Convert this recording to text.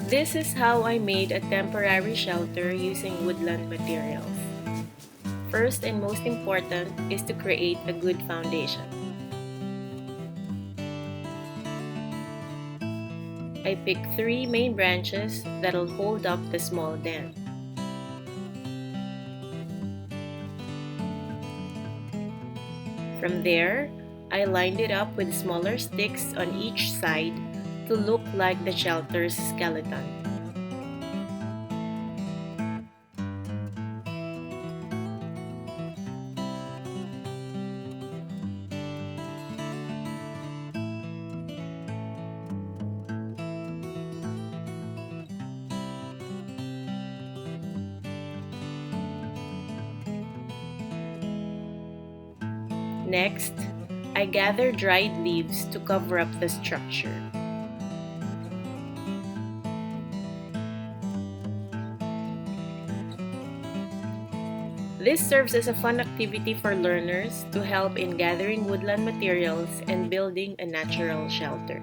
This is how I made a temporary shelter using woodland materials. First and most important is to create a good foundation. I picked 3 main branches that'll hold up the small den. From there, I lined it up with smaller sticks on each side to look like the shelter's skeleton. Next, I gather dried leaves to cover up the structure. This serves as a fun activity for learners to help in gathering woodland materials and building a natural shelter.